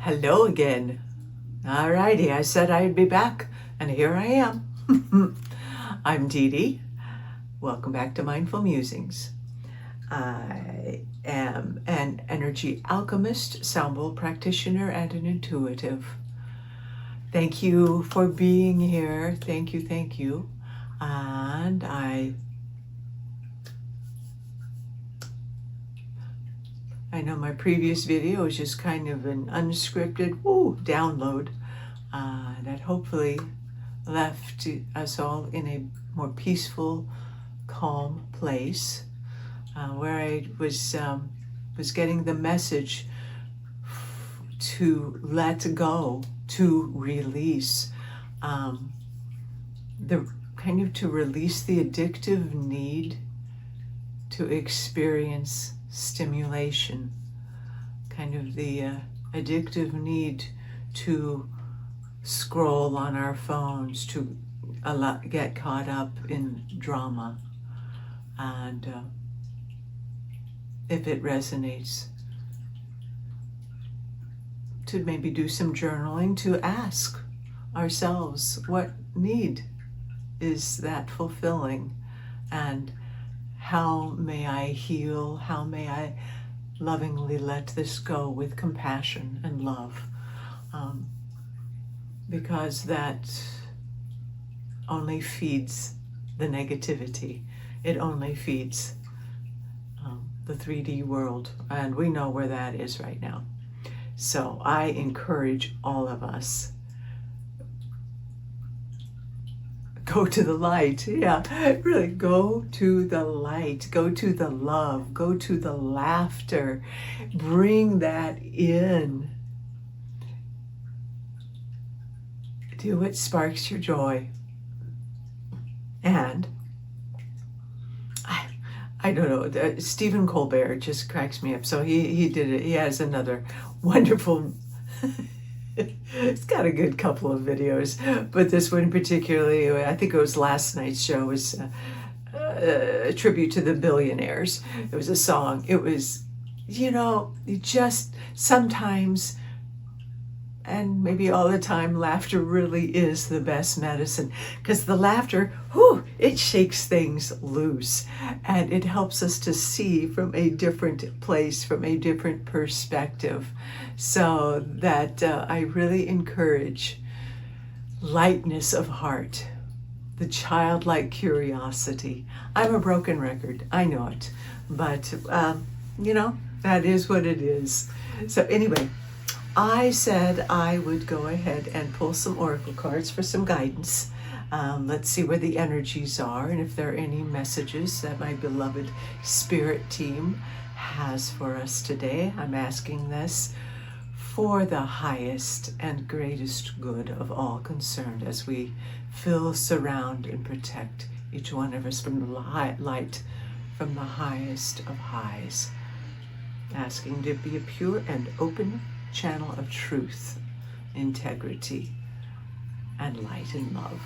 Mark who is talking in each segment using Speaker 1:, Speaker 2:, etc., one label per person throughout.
Speaker 1: Hello again. Alrighty, I said I'd be back, and here I am. I'm Dee Dee. Welcome back to Mindful Musings. I am an Energy Alchemist Sound Bowl practitioner and an intuitive. Thank you for being here. Thank you. And I know my previous video was just kind of an unscripted download that hopefully left us all in a more peaceful, calm place where I was getting the message to let go, to release, to release the addictive need to experience stimulation, kind of the addictive need to scroll on our phones, to get caught up in drama. And if it resonates, to maybe do some journaling, to ask ourselves what need is that fulfilling, and how may I heal? How may I lovingly let this go with compassion and love? Because that only feeds the negativity. It only feeds the 3D world, and we know where that is right now. So I encourage all of us, go to the light. Yeah, really go to the light, go to the love, go to the laughter. Bring that in. Do what sparks your joy. And I don't know, Stephen Colbert just cracks me up. So he did it. He has another wonderful it's got a good couple of videos, but this one particularly, I think it was last night's show, was a tribute to the billionaires. It was a song. It was, you just sometimes, and maybe all the time, laughter really is the best medicine, because the laughter, it shakes things loose, and it helps us to see from a different place, from a different perspective. So that I really encourage lightness of heart, the childlike curiosity. I'm a broken record, I know it, but that is what it is. So anyway, I said I would go ahead and pull some oracle cards for some guidance. Let's see where the energies are, and if there are any messages that my beloved spirit team has for us today. I'm asking this for the highest and greatest good of all concerned, as we fill, surround, and protect each one of us from the light from the highest of highs. Asking to be a pure and open channel of truth, integrity, and light and love.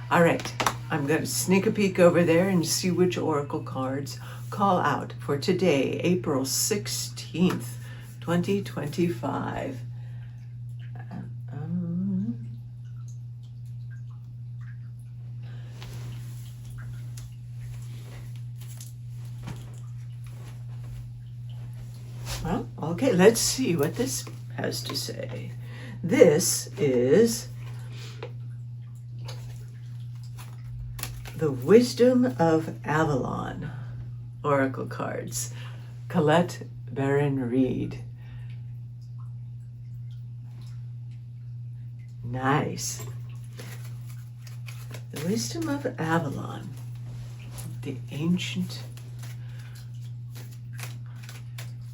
Speaker 1: All right, I'm going to sneak a peek over there and see which oracle cards call out for today, April 16th, 2025. Well, okay, let's see what this has to say. This is the Wisdom of Avalon oracle cards. Colette Baron Reed. Nice. The Wisdom of Avalon, the ancient,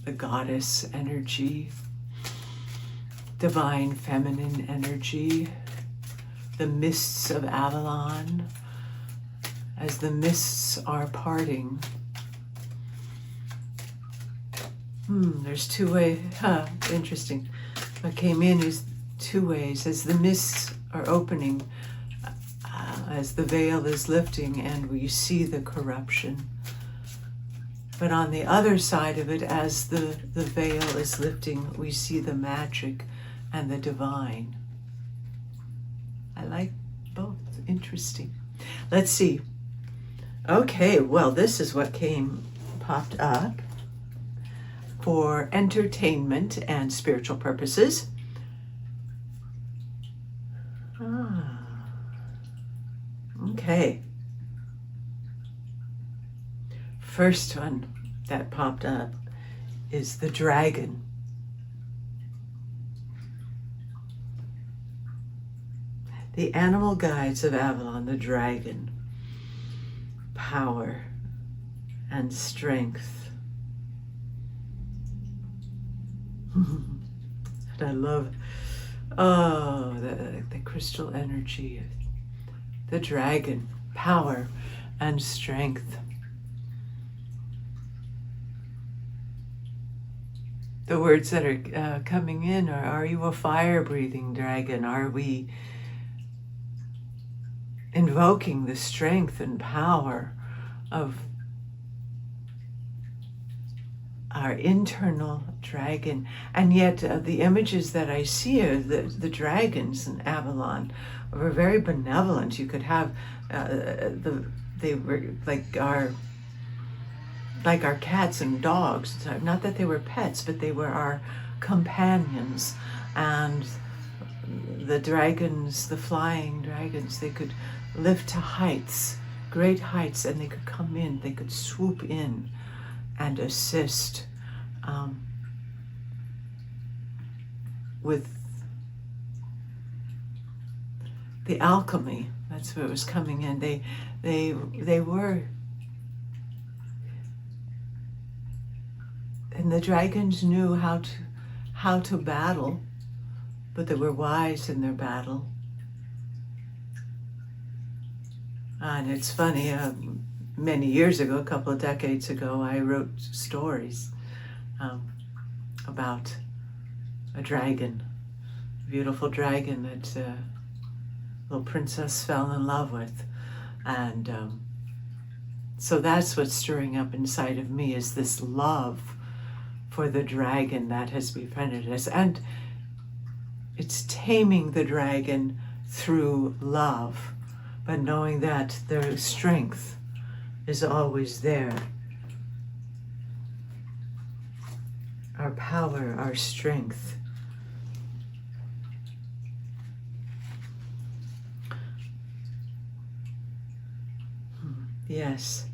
Speaker 1: the goddess energy, divine feminine energy, the mists of Avalon. As the mists are parting, there's two ways. Interesting. What came in is two ways. As the mists are opening, as the veil is lifting, and we see the corruption, But on the other side of it, as the veil is lifting, we see the magic and the divine. I like both. Interesting. Let's see. Okay, well, this is what popped up for entertainment and spiritual purposes. Okay. First one that popped up is the dragon. The animal guides of Avalon, the dragon. Power and strength. And I love, the crystal energy of the dragon, power and strength. The words that are coming in are you a fire-breathing dragon? Are we invoking the strength and power of our internal dragon? And yet the images that I see of the dragons in Avalon were very benevolent. You could have they were like our cats and dogs. Not that they were pets, but they were our companions. And the dragons, the flying dragons, they could lift to heights, great heights, and they could come in, they could swoop in and assist with the alchemy. That's what was coming in. They were, and the dragons knew how to battle, but they were wise in their battle. And it's funny, many years ago, a couple of decades ago, I wrote stories about a dragon, a beautiful dragon that a little princess fell in love with. And so that's what's stirring up inside of me, is this love for the dragon that has befriended us. And it's taming the dragon through love, but knowing that their strength is always there. Our power, our strength. Yes.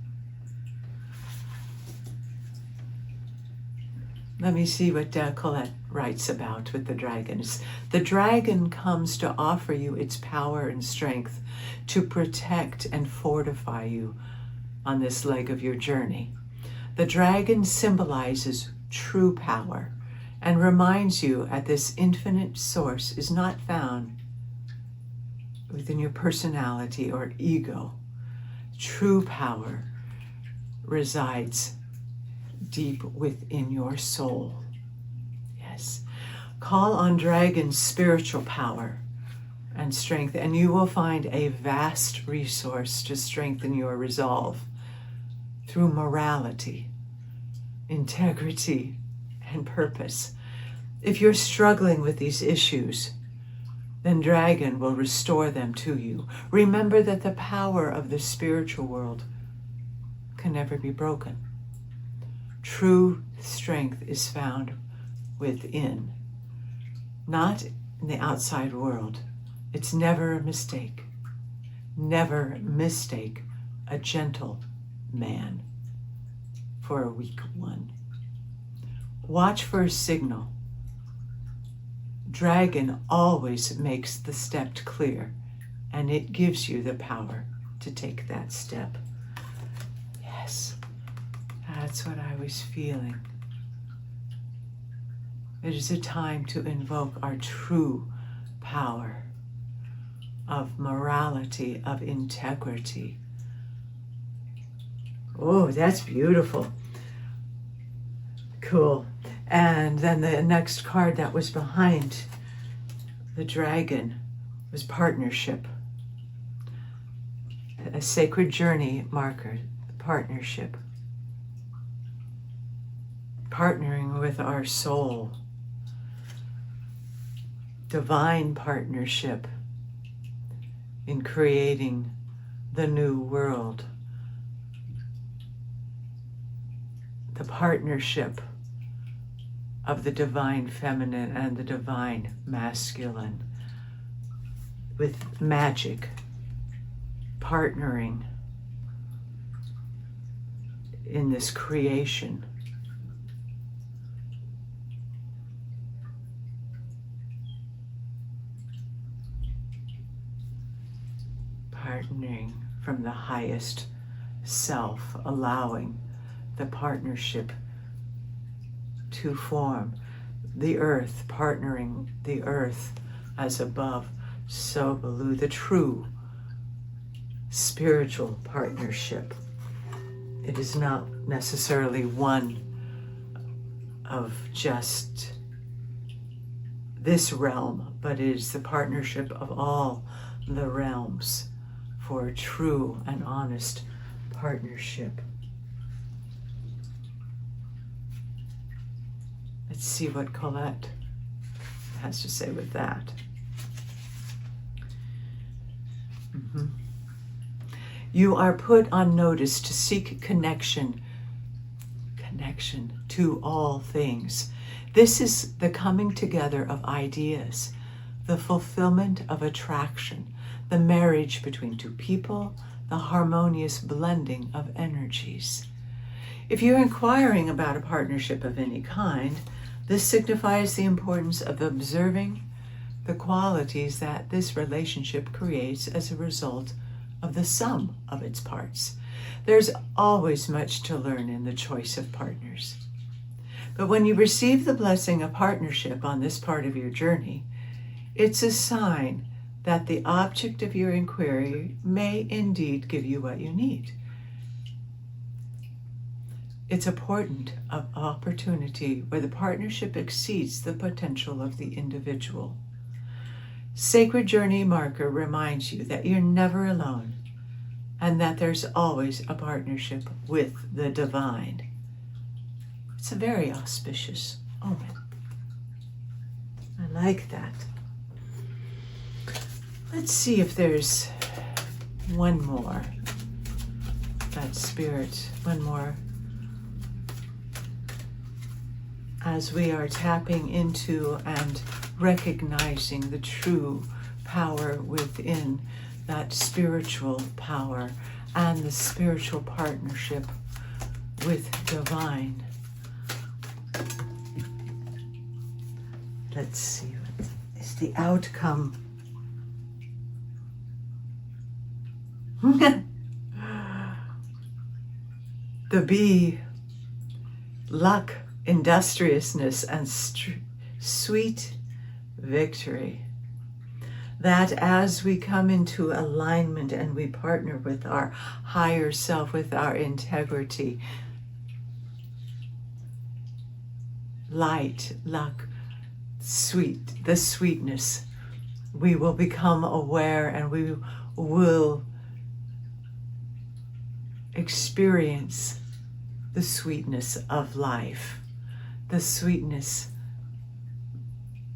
Speaker 1: Let me see what Colette writes about with the dragons. The dragon comes to offer you its power and strength to protect and fortify you on this leg of your journey. The dragon symbolizes true power and reminds you that this infinite source is not found within your personality or ego. True power resides deep within your soul. Yes. Call on dragon's spiritual power and strength, and you will find a vast resource to strengthen your resolve through morality, integrity, and purpose. If you're struggling with these issues, then dragon will restore them to you. Remember that the power of the spiritual world can never be broken. True strength is found within, not in the outside world. It's never a mistake. Never mistake a gentle man for a weak one. Watch for a signal. Dragon always makes the step clear, and it gives you the power to take that step. Yes, that's what I was feeling. It is a time to invoke our true power of morality, of integrity. Oh, that's beautiful. Cool. And then the next card that was behind the dragon was partnership. A sacred journey marker, partnership. partnering with our soul, divine partnership in creating the new world, the partnership of the divine feminine and the divine masculine, with magic, partnering in this creation. Partnering from the highest self, allowing the partnership to form. The earth, partnering the earth as above, so below, the true spiritual partnership. It is not necessarily one of just this realm, but it is the partnership of all the realms for a true and honest partnership. Let's see what Colette has to say with that. You are put on notice to seek connection to all things. This is the coming together of ideas, the fulfillment of attraction, the marriage between two people, the harmonious blending of energies. If you're inquiring about a partnership of any kind, this signifies the importance of observing the qualities that this relationship creates as a result of the sum of its parts. There's always much to learn in the choice of partners. But when you receive the blessing of partnership on this part of your journey, it's a sign that the object of your inquiry may indeed give you what you need. It's a portent of opportunity where the partnership exceeds the potential of the individual. Sacred Journey Marker reminds you that you're never alone and that there's always a partnership with the divine. It's a very auspicious omen. I like that. Let's see if there's one more. That spirit, one more. As we are tapping into and recognizing the true power within, that spiritual power and the spiritual partnership with divine. Let's see, what is the outcome? The bee, luck, industriousness, and sweet victory. That as we come into alignment and we partner with our higher self, with our integrity, light, luck, sweet, the sweetness, we will become aware and we will experience the sweetness of life, the sweetness,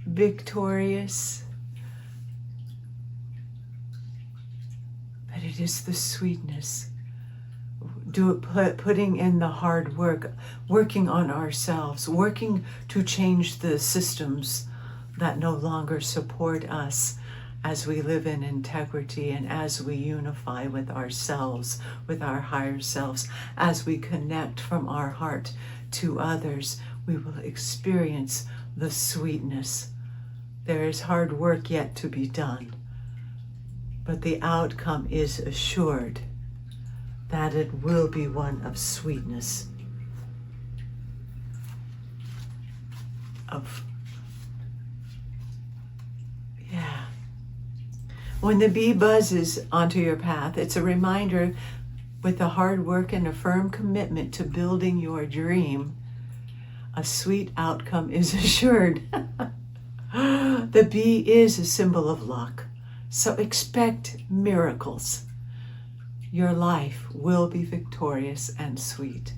Speaker 1: victorious, but it is the sweetness. Putting in the hard work, working on ourselves, working to change the systems that no longer support us as we live in integrity and as we unify with ourselves, with our higher selves, as we connect from our heart to others, we will experience the sweetness. There is hard work yet to be done, but the outcome is assured that it will be one of sweetness, When the bee buzzes onto your path, it's a reminder, with the hard work and a firm commitment to building your dream, a sweet outcome is assured. The bee is a symbol of luck, so expect miracles. Your life will be victorious and sweet.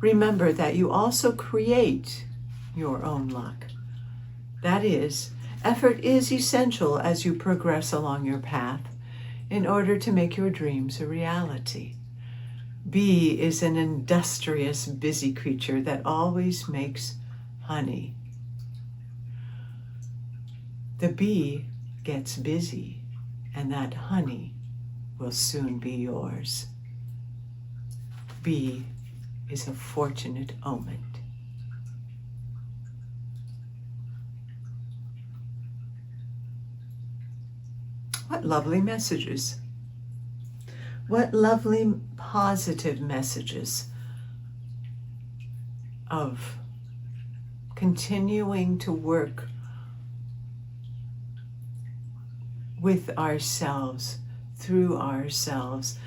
Speaker 1: remember that you also create your own luck. That is, effort is essential as you progress along your path in order to make your dreams a reality. Bee is an industrious, busy creature that always makes honey. The bee gets busy, and that honey will soon be yours. Bee is a fortunate omen. What lovely messages. What lovely positive messages of continuing to work with ourselves, through ourselves,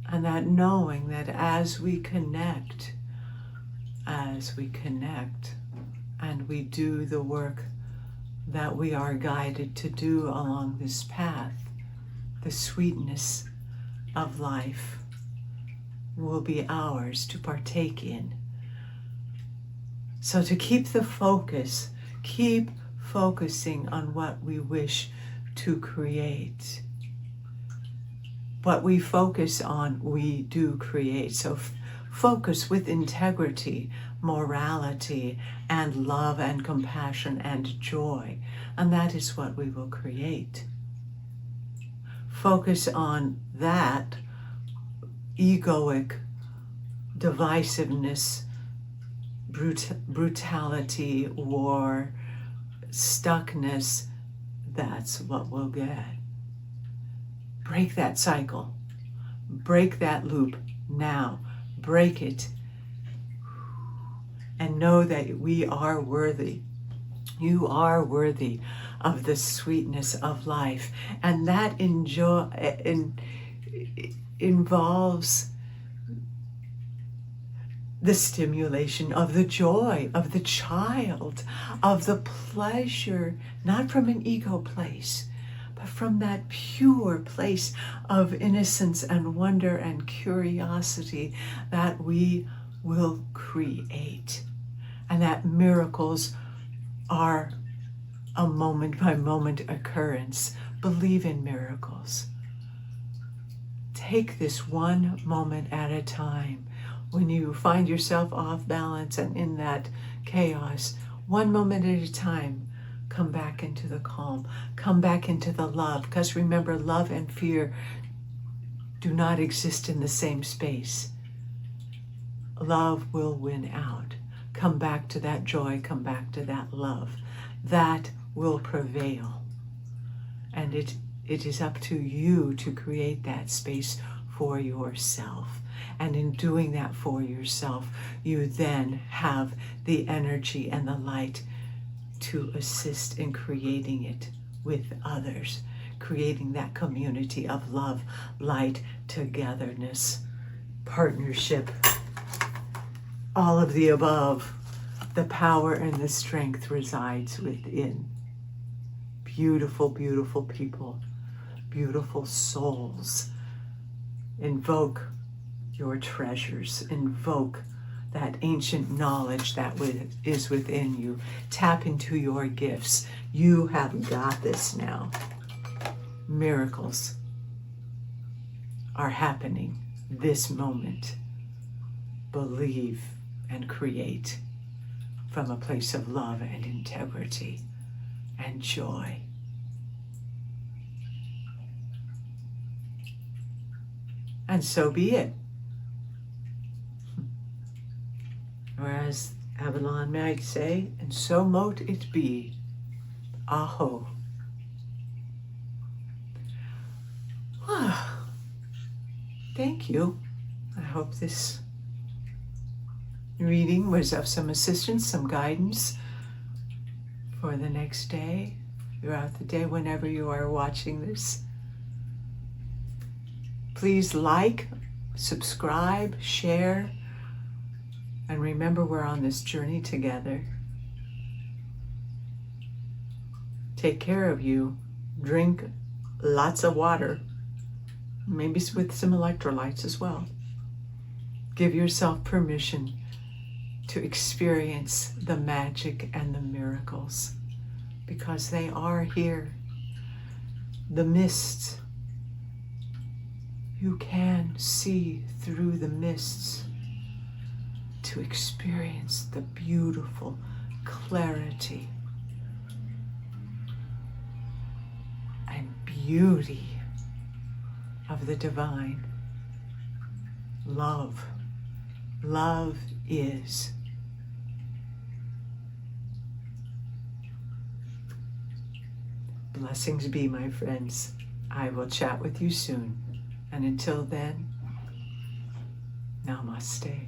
Speaker 1: and that knowing that as we connect and we do the work that we are guided to do along this path, the sweetness of life will be ours to partake in. So to keep the focus, keep focusing on what we wish to create. What we focus on, we do create. So focus with integrity, morality, and love and compassion and joy. And that is what we will create. Focus on that egoic divisiveness, brutality, war, stuckness. That's what we'll get. Break that cycle. Break that loop now. Break it. And know that we are worthy. You are worthy of the sweetness of life. And that involves the stimulation of the joy of the child, of the pleasure, not from an ego place, but from that pure place of innocence and wonder and curiosity that we will create. And that miracles are a moment-by-moment occurrence. Believe in miracles. Take this one moment at a time. When you find yourself off balance and in that chaos, one moment at a time, come back into the calm, come back into the love. Because remember, love and fear do not exist in the same space. Love will win out. Come back to that joy, come back to that love. That will prevail. And it is up to you to create that space for yourself. And in doing that for yourself, you then have the energy and the light to assist in creating it with others, creating that community of love, light, togetherness, partnership, all of the above. The power and the strength resides within. Beautiful, beautiful people, beautiful souls. Invoke your treasures. Invoke that ancient knowledge that is within you. Tap into your gifts. You have got this now. Miracles are happening this moment. Believe and create from a place of love and integrity and joy. And so be it. Or as Avalon might say, and so mote it be. Aho. Thank you. I hope this reading was of some assistance, some guidance for the next day, throughout the day, whenever you are watching this. Please like, subscribe, share, and remember we're on this journey together. Take care of you. Drink lots of water, maybe with some electrolytes as well. Give yourself permission to experience the magic and the miracles, because they are here. The mists, you can see through the mists to experience the beautiful clarity and beauty of the divine. Love. Love is. Blessings be, my friends. I will chat with you soon. And until then, namaste.